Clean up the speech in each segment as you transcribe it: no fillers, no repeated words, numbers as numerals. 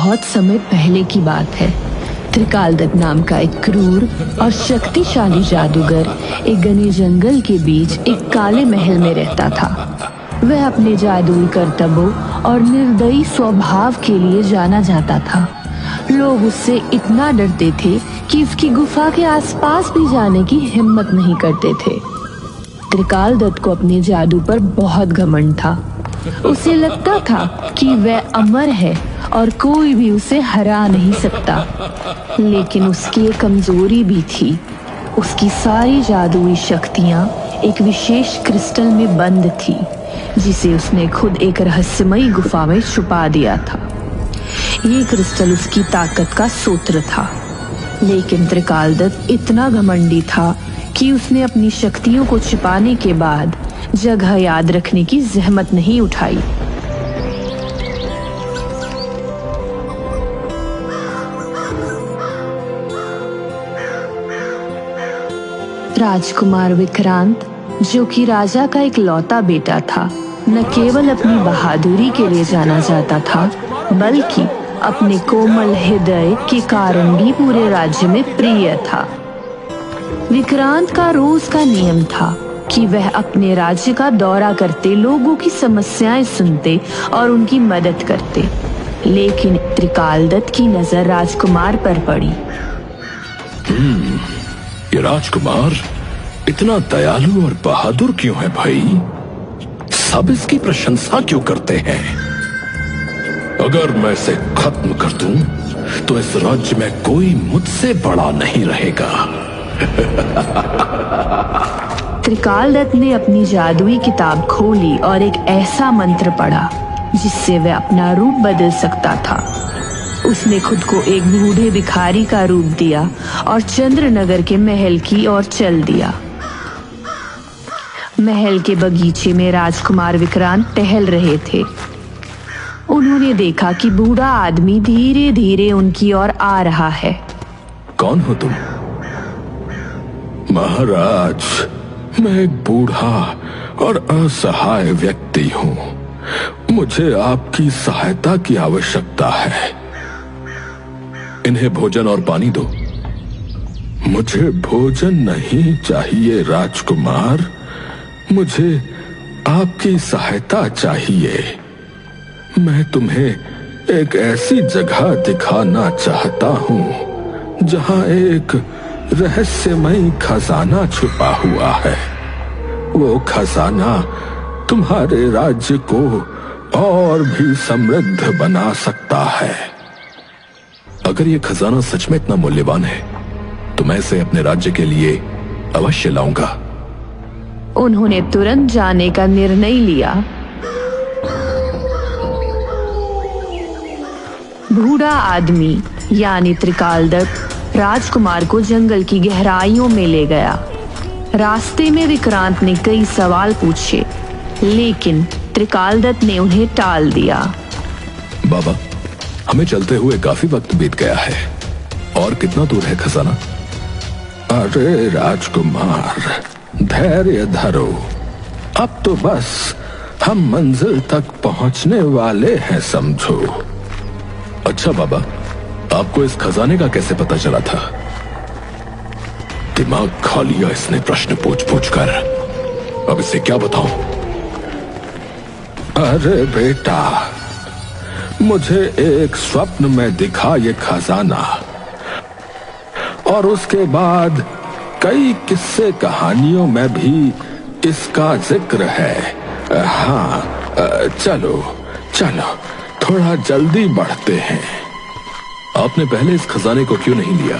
बहुत समय पहले की बात है। त्रिकालदत्त नाम का एक क्रूर और शक्तिशाली जादूगर एक घने जंगल के बीच एक काले महल में रहता था। वह अपने जादुई करतबों और निर्दयी स्वभाव के लिए जाना जाता था। लोग उससे इतना डरते थे कि उसकी गुफा के आसपास भी जाने की हिम्मत नहीं करते थे। त्रिकालदत्त को अपने जादू पर बहुत घमंड था। उसे लगता था कि वह अमर है और कोई भी उसे हरा नहीं सकता। लेकिन उसकी एक कमजोरी भी थी। उसकी सारी जादुई शक्तियां एक विशेष क्रिस्टल में बंद थी, जिसे उसने खुद एक रहस्यमयी गुफा में छुपा दिया था। ये क्रिस्टल उसकी ताकत का स्रोत था। लेकिन त्रिकालदत्त इतना घमंडी था कि उसने अपनी शक्तियों को छिपाने के बाद जगह याद रखने की जहमत नहीं उठाई। राजकुमार विक्रांत, जो कि राजा का एक लौता बेटा था, न केवल अपनी बहादुरी के लिए जाना जाता था, बल्कि अपने कोमल हृदय के कारण भी पूरे राज्य में प्रिय था। विक्रांत का रोज का नियम था कि वह अपने राज्य का दौरा करते लोगों की समस्याएं सुनते और उनकी मदद करते। लेकिन त्रिकालदत्त की नजर राजकुमार पर पड़ी। ये राजकुमार इतना दयालु और बहादुर क्यों है भाई? सब इसकी प्रशंसा क्यों करते हैं? अगर मैं इसे खत्म कर दूं, तो इस राज्य में कोई मुझसे बड़ा नहीं रहेगा। त्रिकालदत्त ने अपनी जादुई किताब खोली और एक ऐसा मंत्र पढ़ा जिससे वह अपना रूप बदल सकता था। उसने खुद को एक बूढ़े भिखारी का रूप दिया और चंद्रनगर के महल की ओर चल दिया। महल के बगीचे में राजकुमार विक्रांत टहल रहे थे। उन्होंने देखा कि बूढ़ा आदमी धीरे धीरे उनकी ओर आ रहा है। कौन हो तुम? महाराज, मैं एक बूढ़ा और असहाय व्यक्ति हूँ। मुझे आपकी सहायता की आवश्यकता है। इन्हें भोजन और पानी दो। मुझे भोजन नहीं चाहिए राजकुमार, मुझे आपकी सहायता चाहिए। मैं तुम्हें एक ऐसी जगह दिखाना चाहता हूँ जहाँ एक रहस्यमयी खजाना छुपा हुआ है। वो खजाना तुम्हारे राज्य को और भी समृद्ध बना सकता है। अगर ये खजाना सच में इतना मूल्यवान है, तो मैं इसे अपने राज्य के लिए अवश्य लाऊंगा। उन्होंने तुरंत जाने का निर्णय लिया। बूढ़ा आदमी यानी त्रिकालदत्त राजकुमार को जंगल की गहराइयों में ले गया। रास्ते में विक्रांत ने कई सवाल पूछे, लेकिन त्रिकालदत्त ने उन्हें टाल दिया। बाबा, हमें चलते हुए काफी वक्त बीत गया है। और कितना दूर है खजाना? अरे राजकुमार, धैर्य धरो। अब तो बस हम मंजिल तक पहुंचने वाले हैं, समझो। अच्छा बाबा, आपको इस खजाने का कैसे पता चला था? दिमाग खा लिया इसने प्रश्न पूछ पूछ कर। अब इसे क्या बताऊं? अरे बेटा, मुझे एक स्वप्न में दिखा ये खजाना, और उसके बाद कई किस्से कहानियों में भी इसका जिक्र है। हाँ, चलो चलो, थोड़ा जल्दी बढ़ते हैं। आपने पहले इस खजाने को क्यों नहीं लिया?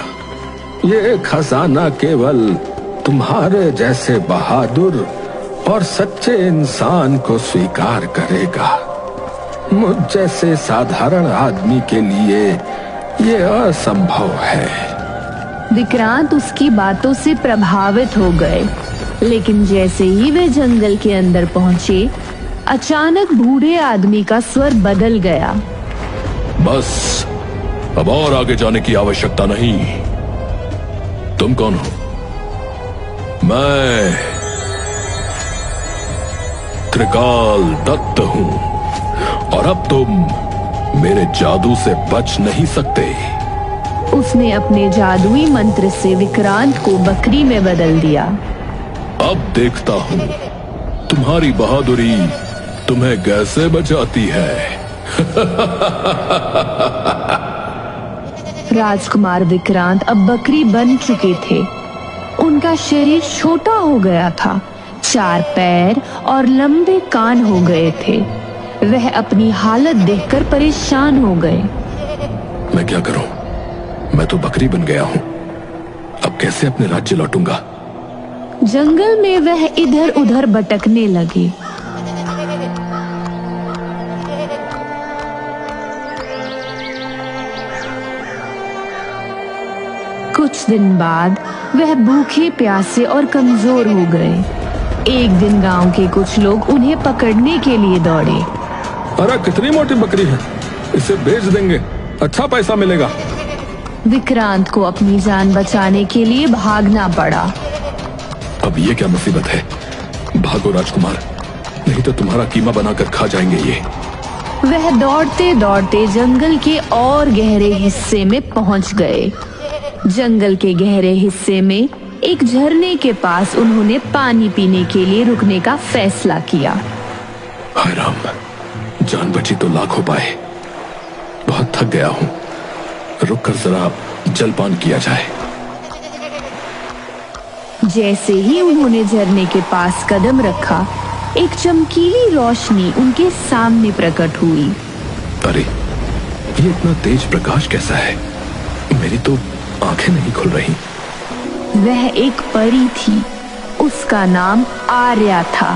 ये खजाना केवल तुम्हारे जैसे बहादुर और सच्चे इंसान को स्वीकार करेगा। मुझ जैसे साधारण आदमी के लिए ये असंभव है। विक्रांत उसकी बातों से प्रभावित हो गए, लेकिन जैसे ही वे जंगल के अंदर पहुंचे, अचानक बूढ़े आदमी का स्वर बदल गया। बस, अब और आगे जाने की आवश्यकता नहीं। तुम कौन हो? मैं त्रिकालदत्त हूं, और अब तुम मेरे जादू से बच नहीं सकते। उसने अपने जादुई मंत्र से विक्रांत को बकरी में बदल दिया। अब देखता हूँ तुम्हारी बहादुरी तुम्हें कैसे बचाती है। राजकुमार विक्रांत अब बकरी बन चुके थे। उनका शरीर छोटा हो गया था, 4 पैर और लंबे कान हो गए थे। वह अपनी हालत देखकर परेशान हो गए। मैं क्या करूं? मैं तो बकरी बन गया हूं। अब कैसे अपने राज्य लौटूंगा? जंगल में वह इधर उधर भटकने लगे। कुछ दिन बाद वह भूखे प्यासे और कमजोर हो गए। एक दिन गांव के कुछ लोग उन्हें पकड़ने के लिए दौड़े। अरे कितनी मोटी बकरी है, इसे बेच देंगे, अच्छा पैसा मिलेगा। विक्रांत को अपनी जान बचाने के लिए भागना पड़ा। अब ये क्या मुसीबत है? भागो राजकुमार, नहीं तो तुम्हारा कीमा बनाकर खा जाएंगे ये। वह दौड़ते दौड़ते जंगल के और गहरे हिस्से में पहुंच गए। जंगल के गहरे हिस्से में एक झरने के पास उन्होंने पानी पीने के लिए रुकने का फैसला किया। हाय राम, जान बची तो लाख हो पाए। बहुत थक गया हूं, रुककर जरा जलपान किया जाए। जैसे ही उन्होंने झरने के पास कदम रखा, एक चमकीली रोशनी उनके सामने प्रकट हुई। अरे ये इतना तेज प्रकाश कैसा है? मेरी तो आंखें नहीं खुल रही। वह एक परी थी। उसका नाम आर्या था।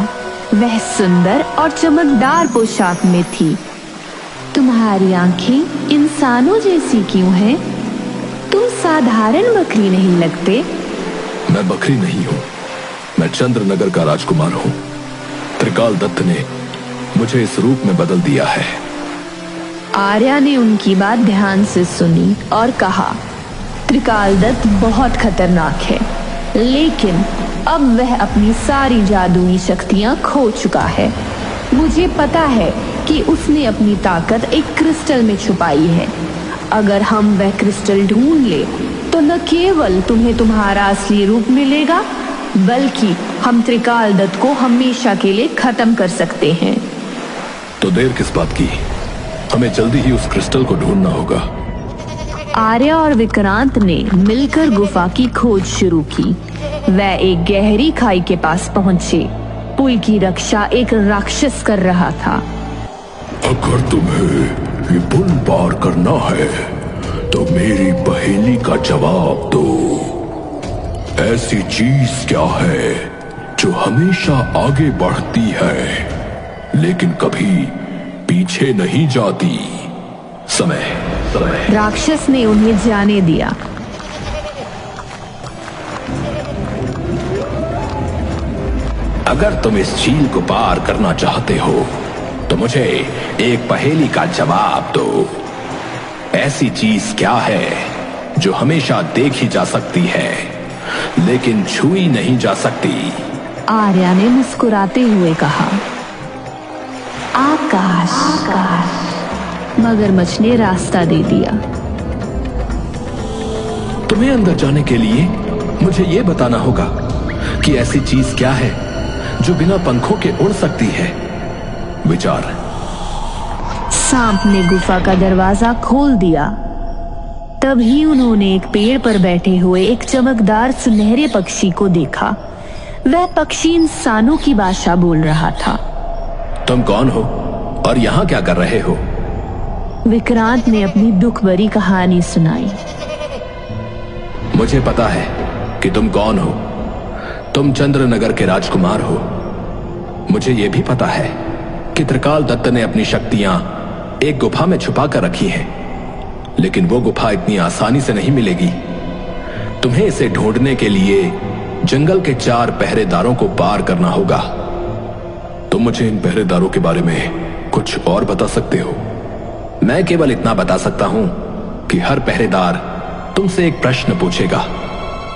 वह सुंदर और चमकदार पोशाक में थी। तुम्हारी आंखें इंसानों जैसी क्यों हैं? तुम साधारण बकरी नहीं लगते। मैं बकरी नहीं हूँ, मैं चंद्रनगर का राजकुमार हूँ। त्रिकाल दत्त ने मुझे इस रूप में बदल दिया है। आर्या ने उनकी बात ध्यान से सुनी और कहा, त्रिकाल दत्त बहुत खतरनाक है, लेकिन अब वह अपनी सारी जादुई शक्तियां खो चुका है। मुझे पता है कि उसने अपनी ताकत एक क्रिस्टल में छुपाई है। अगर हम वह क्रिस्टल ढूंढ ले तो न केवल तुम्हें तुम्हारा असली रूप मिलेगा, बल्कि हम त्रिकाल दत्त को हमेशा के लिए खत्म कर सकते हैं। तो देर किस बात की? हमें जल्दी ही उस क्रिस्टल को ढूंढना होगा। आर्या और विक्रांत ने मिलकर गुफा की खोज शुरू की। वह एक गहरी खाई के पास पहुंचे। पुल की रक्षा एक राक्षस कर रहा था। अगर तुम्हें ये पुल पार करना है तो मेरी पहेली का जवाब दो। ऐसी चीज क्या है जो हमेशा आगे बढ़ती है लेकिन कभी पीछे नहीं जाती? समय। राक्षस ने उन्हें जाने दिया। अगर तुम इस झील को पार करना चाहते हो तो मुझे एक पहेली का जवाब दो। ऐसी चीज क्या है जो हमेशा देखी जा सकती है लेकिन छुई नहीं जा सकती? आर्या ने मुस्कुराते हुए कहा, आकाश। मगरमच्छ ने रास्ता दे दिया। तुम्हें अंदर जाने के लिए मुझे यह बताना होगा कि ऐसी चीज क्या है जो बिना पंखों के उड़ सकती है। विचार। सांप ने गुफा का दरवाजा खोल दिया। तभी उन्होंने एक पेड़ पर बैठे हुए एक चमकदार सुनहरे पक्षी को देखा। वह पक्षी इंसानों की भाषा बोल रहा था। तुम कौन हो और यहाँ क्या कर रहे हो? विक्रांत ने अपनी दुख भरी कहानी सुनाई। मुझे पता है कि तुम कौन हो। तुम चंद्रनगर के राजकुमार हो। मुझे यह भी पता है कि त्रिकाल दत्त ने अपनी शक्तियां एक गुफा में छुपा कर रखी हैं, लेकिन वो गुफा इतनी आसानी से नहीं मिलेगी। तुम्हें इसे ढूंढने के लिए जंगल के 4 पहरेदारों को पार करना होगा। तुम मुझे इन पहरेदारों के बारे में कुछ और बता सकते हो? मैं केवल इतना बता सकता हूं कि हर पहरेदार तुमसे एक प्रश्न पूछेगा।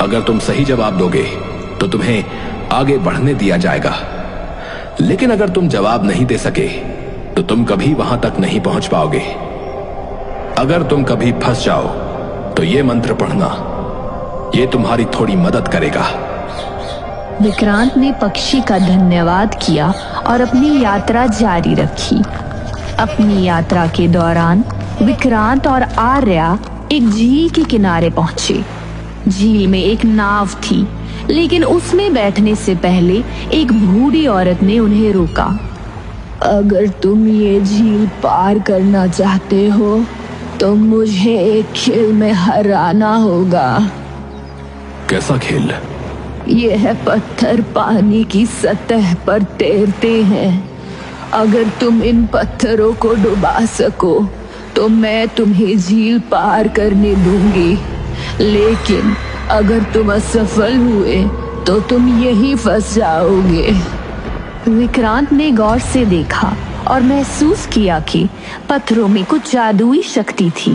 अगर तुम सही जवाब दोगे तो तुम्हें आगे बढ़ने दिया जाएगा, लेकिन अगर तुम जवाब नहीं दे सके तो तुम कभी वहां तक नहीं पहुंच पाओगे। अगर तुम कभी फंस जाओ तो ये मंत्र पढ़ना, ये तुम्हारी थोड़ी मदद करेगा। विक्रांत ने पक्षी का धन्यवाद किया और अपनी यात्रा जारी रखी। अपनी यात्रा के दौरान विक्रांत और आर्या एक झील के किनारे पहुंचे। झील में एक नाव थी, लेकिन उसमें बैठने से पहले एक बूढ़ी औरत ने उन्हें रोका। अगर तुम ये झील पार करना चाहते हो तो मुझे एक खेल में हराना होगा। कैसा खेल? यह पत्थर पानी की सतह पर तैरते हैं। अगर तुम इन पत्थरों को डुबा सको तो मैं तुम्हें झील पार करने दूंगी, लेकिन अगर तुम असफल हुए तो तुम यहीं फंस जाओगे। विक्रांत ने गौर से देखा और महसूस किया कि पत्थरों में कुछ जादुई शक्ति थी।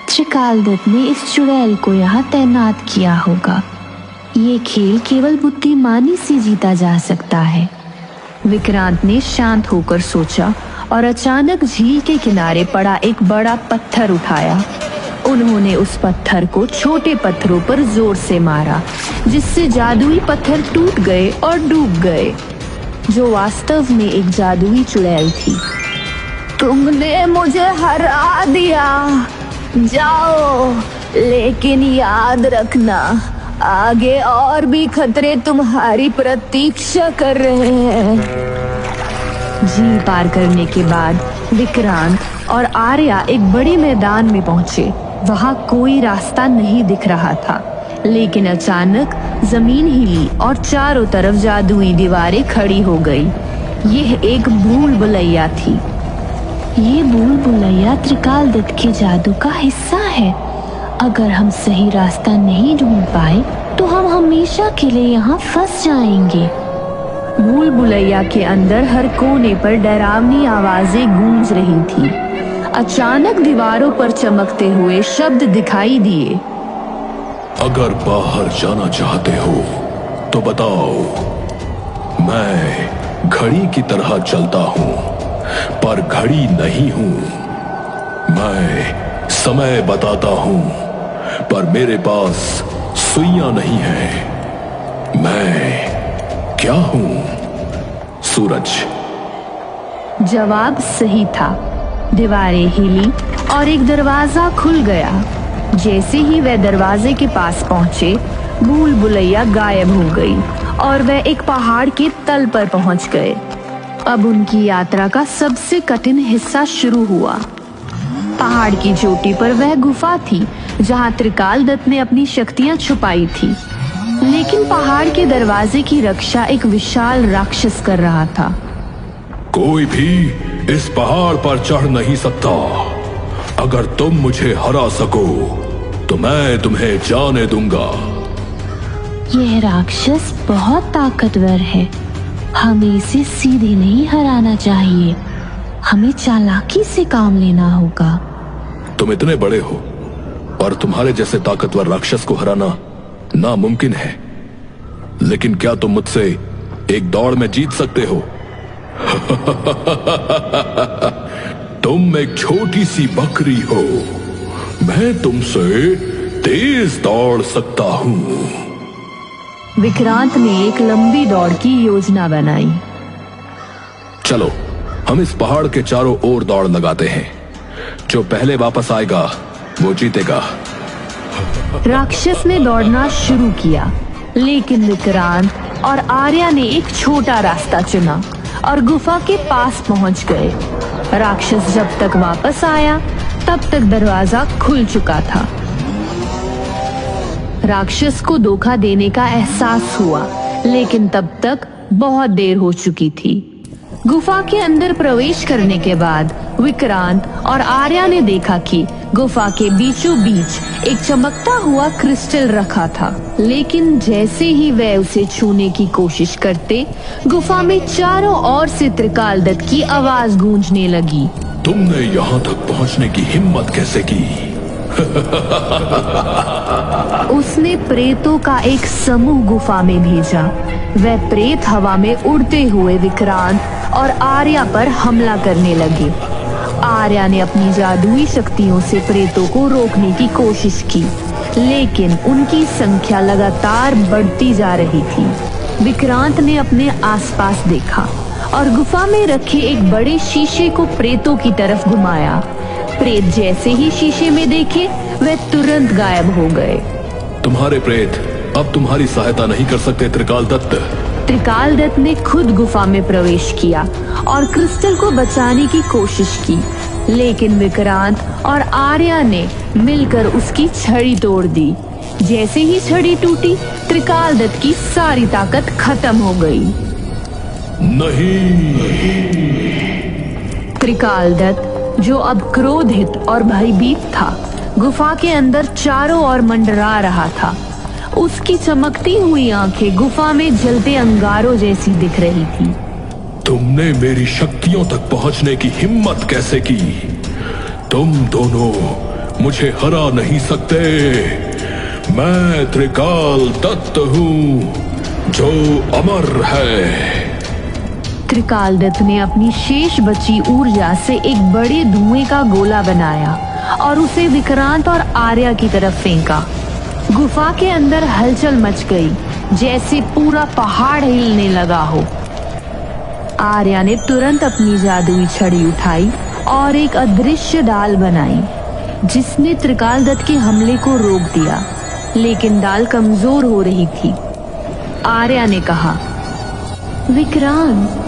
त्रिकालदत्त ने इस चुड़ैल को यहाँ तैनात किया होगा। ये खेल केवल बुद्धिमानी से जीता जा सकता है। विक्रांत ने शांत होकर सोचा और अचानक झील के किनारे पड़ा एक बड़ा पत्थर उठाया। उन्होंने उस पत्थर को छोटे पत्थरों पर जोर से मारा, जिससे जादुई पत्थर टूट गए और डूब गए, जो वास्तव में एक जादुई चुड़ैल थी। तुमने मुझे हरा दिया, जाओ, लेकिन याद रखना आगे और भी खतरे तुम्हारी प्रतीक्षा कर रहे हैं। झील पार करने के बाद विक्रांत और आर्या एक बड़े मैदान में पहुंचे। वहां कोई रास्ता नहीं दिख रहा था, लेकिन अचानक जमीन हिली और चारों तरफ जादुई दीवारें खड़ी हो गई। यह एक भूल भुलैया थी। ये भूल भुलैया त्रिकालदत्त के जादू का हिस्सा है। अगर हम सही रास्ता नहीं ढूंढ पाए तो हम हमेशा के लिए यहाँ फंस जाएंगे। भूल भुलैया के अंदर हर कोने पर डरावनी आवाजें गूंज रही थी। अचानक दीवारों पर चमकते हुए शब्द दिखाई दिए। अगर बाहर जाना चाहते हो तो बताओ, मैं घड़ी की तरह चलता हूँ, पर घड़ी नहीं हूँ। मैं समय बताता हूँ, पर मेरे पास सुइयां नहीं है। मैं क्या हूँ? सूरज। जवाब सही था। दीवारें हिली और एक दरवाजा खुल गया। जैसे ही वह दरवाजे के पास पहुंचे, भूल भुलैया गायब हो गई और वह एक पहाड़ के तल पर पहुंच गए। अब उनकी यात्रा का सबसे कठिन हिस्सा शुरू हुआ। पहाड़ की चोटी पर वह गुफा थी जहां त्रिकालदत्त ने अपनी शक्तियां छुपाई थी, लेकिन पहाड़ के दरवाजे की रक्षा एक विशाल राक्षस कर रहा था। कोई भी इस पहाड़ पर चढ़ नहीं सकता। अगर तुम मुझे हरा सको तो मैं तुम्हें जाने दूंगा। यह राक्षस बहुत ताकतवर है। हमें इसे सीधे नहीं हराना चाहिए। हमें चालाकी से काम लेना होगा। तुम इतने बड़े हो और तुम्हारे जैसे ताकतवर राक्षस को हराना नामुमकिन है, लेकिन क्या तुम मुझसे एक दौड़ में जीत सकते हो? तुम एक छोटी सी बकरी हो, मैं तुमसे तेज दौड़ सकता हूं। विक्रांत ने एक लंबी दौड़ की योजना बनाई। चलो, हम इस पहाड़ के चारों ओर दौड़ लगाते हैं। जो पहले वापस आएगा वो जीतेगा। राक्षस ने दौड़ना शुरू किया, लेकिन विक्रांत और आर्या ने एक छोटा रास्ता चुना और गुफा के पास पहुंच गए। राक्षस जब तक वापस आया तब तक दरवाजा खुल चुका था। राक्षस को धोखा देने का एहसास हुआ, लेकिन तब तक बहुत देर हो चुकी थी। गुफा के अंदर प्रवेश करने के बाद विक्रांत और आर्या ने देखा कि गुफा के बीचों बीच एक चमकता हुआ क्रिस्टल रखा था, लेकिन जैसे ही वह उसे छूने की कोशिश करते, गुफा में चारों ओर से त्रिकालदत्त की आवाज गूंजने लगी। तुमने यहाँ तक पहुँचने की हिम्मत कैसे की? उसने प्रेतों का एक समूह गुफा में भेजा। वह प्रेत हवा में उड़ते हुए विक्रांत और आर्या पर हमला करने लगे। आर्या ने अपनी जादुई शक्तियों से प्रेतों को रोकने की कोशिश की, लेकिन उनकी संख्या लगातार बढ़ती जा रही थी। विक्रांत ने अपने आसपास देखा और गुफा में रखे एक बड़े शीशे को प्रेतों की तरफ घुमाया। प्रेत जैसे ही शीशे में देखे, वे तुरंत गायब हो गए। तुम्हारे प्रेत अब तुम्हारी सहायता नहीं कर सकते त्रिकाल दत्त। त्रिकाल दत्त ने खुद गुफा में प्रवेश किया और क्रिस्टल को बचाने की कोशिश की, लेकिन विक्रांत और आर्या ने मिलकर उसकी छड़ी तोड़ दी। जैसे ही छड़ी टूटी, त्रिकाल दत्त की सारी ताकत खत्म हो गई। नहीं। त्रिकाल दत्त, जो अब क्रोधित और भयभीत था, गुफा के अंदर चारों ओर मंडरा रहा था। उसकी चमकती हुई आंखें गुफा में जलते अंगारों जैसी दिख रही थी। तुमने मेरी शक्तियों तक पहुंचने की हिम्मत कैसे की? तुम दोनों मुझे हरा नहीं सकते। मैं त्रिकाल दत्त हूं, जो अमर है। त्रिकाल दत्त ने अपनी शेष बची ऊर्जा से एक बड़े धुएं का गोला बनाया और उसे विक्रांत और आर्या की तरफ फेंका। गुफा के अंदर हलचल मच गई, जैसे पूरा पहाड़ हिलने लगा हो। आर्या ने तुरंत अपनी जादुई छड़ी उठाई और एक अदृश्य डाल बनाई, जिसने त्रिकाल दत्त के हमले को रोक दिया, लेकिन डाल कमजोर हो रही थी। आर्या ने कहा, विक्रांत,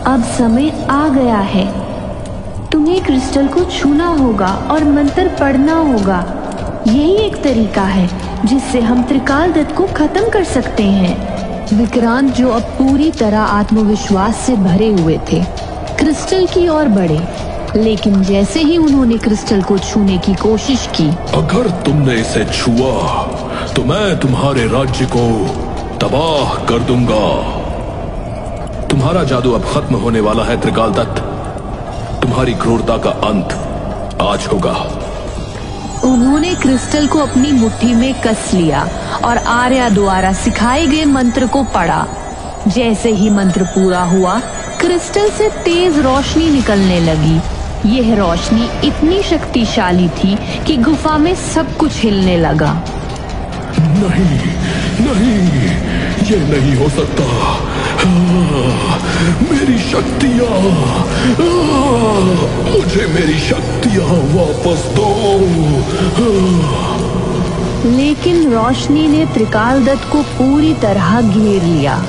अब समय आ गया है। तुम्हें क्रिस्टल को छूना होगा और मंत्र पढ़ना होगा। यही एक तरीका है जिससे हम त्रिकाल दत्त को खत्म कर सकते हैं। विक्रांत, जो अब पूरी तरह आत्मविश्वास से भरे हुए थे, क्रिस्टल की ओर बढ़े, लेकिन जैसे ही उन्होंने क्रिस्टल को छूने की कोशिश की, अगर तुमने इसे छुआ तो मैं तुम्हारे राज्य को तबाह कर दूंगा। तुम्हारा जादू अब खत्म होने वाला है त्रिकाल दत्त। तुम्हारी क्रूरता का अंत आज होगा। उन्होंने क्रिस्टल को अपनी मुट्ठी में कस लिया और आर्या द्वारा सिखाए गए मंत्र को पढ़ा। जैसे ही मंत्र पूरा हुआ, क्रिस्टल से तेज रोशनी निकलने लगी। यह रोशनी इतनी शक्तिशाली थी कि गुफा में सब कुछ हिलने लगा। नहीं, नहीं, ये नहीं हो सकता। मेरी शक्तियाँ, मुझे मेरी शक्तियाँ वापस दो। लेकिन रोशनी ने त्रिकाल दत्त को पूरी तरह घेर लिया।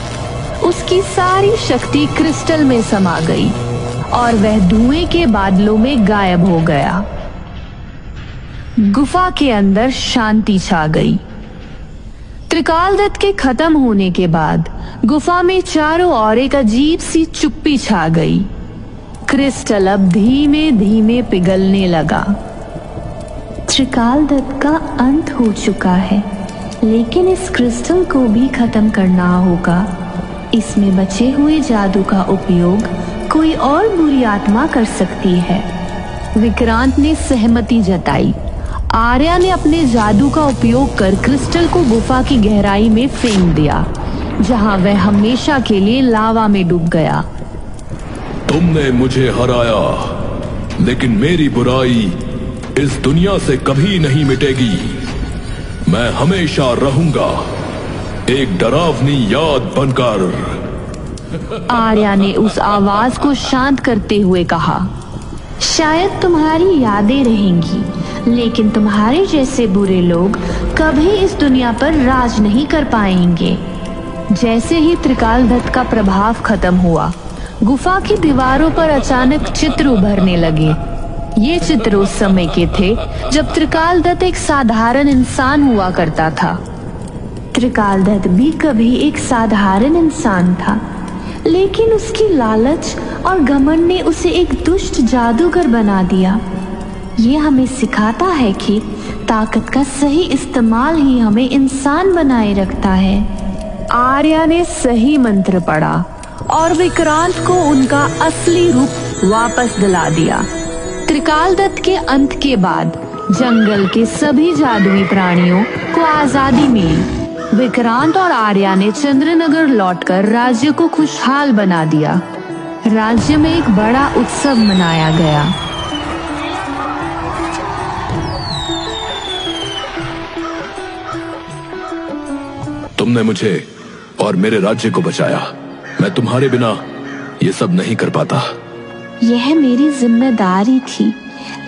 उसकी सारी शक्ति क्रिस्टल में समा गई और वह धुएं के बादलों में गायब हो गया। गुफा के अंदर शांति छा गई। त्रिकाल दत्त के खत्म होने के बाद गुफा में चारों ओर एक अजीब सी चुप्पी छा गई। क्रिस्टल अब धीमे धीमे पिघलने लगा। त्रिकाल दत्त का अंत हो चुका है, लेकिन इस क्रिस्टल को भी खत्म करना होगा। इसमें बचे हुए जादू का उपयोग कोई और बुरी आत्मा कर सकती है। विक्रांत ने सहमति जताई। आर्या ने अपने जादू का उपयोग कर क्रिस्टल को गुफा की गहराई में फेंक दिया, जहां वह हमेशा के लिए लावा में डूब गया। तुमने मुझे हराया, लेकिन मेरी बुराई इस दुनिया से कभी नहीं मिटेगी। मैं हमेशा रहूंगा एक डरावनी याद बनकर। आर्या ने उस आवाज को शांत करते हुए कहा, शायद तुम्हारी यादें रहेंगी, लेकिन तुम्हारे जैसे बुरे लोग कभी इस दुनिया पर राज नहीं कर पाएंगे। जैसे ही त्रिकाल दत्त का प्रभाव खत्म हुआ, गुफा की दीवारों पर अचानक चित्र उभरने लगे। ये चित्र उस समय के थे जब त्रिकाल दत्त एक साधारण इंसान हुआ करता था। त्रिकाल दत्त भी कभी एक साधारण इंसान था, लेकिन उसकी लालच और घमंड ने उसे एक दुष्ट जादूगर बना दिया। ये हमें सिखाता है कि ताकत का सही इस्तेमाल ही हमें इंसान बनाए रखता है। आर्या ने सही मंत्र पढ़ा और विक्रांत को उनका असली रूप वापस दिला दिया। त्रिकाल दत्त के अंत के बाद जंगल के सभी जादुई प्राणियों को आजादी मिली। विक्रांत और आर्या ने चंद्रनगर लौटकर राज्य को खुशहाल बना दिया। राज्य में एक बड़ा उत्सव मनाया गया। तुमने मुझे और मेरे राज्य को बचाया। मैं तुम्हारे बिना ये सब नहीं कर पाता। यह मेरी जिम्मेदारी थी,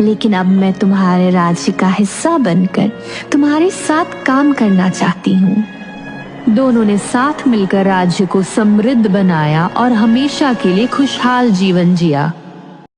लेकिन अब मैं तुम्हारे राज्य का हिस्सा बनकर तुम्हारे साथ काम करना चाहती हूँ। दोनों ने साथ मिलकर राज्य को समृद्ध बनाया और हमेशा के लिए खुशहाल जीवन जिया।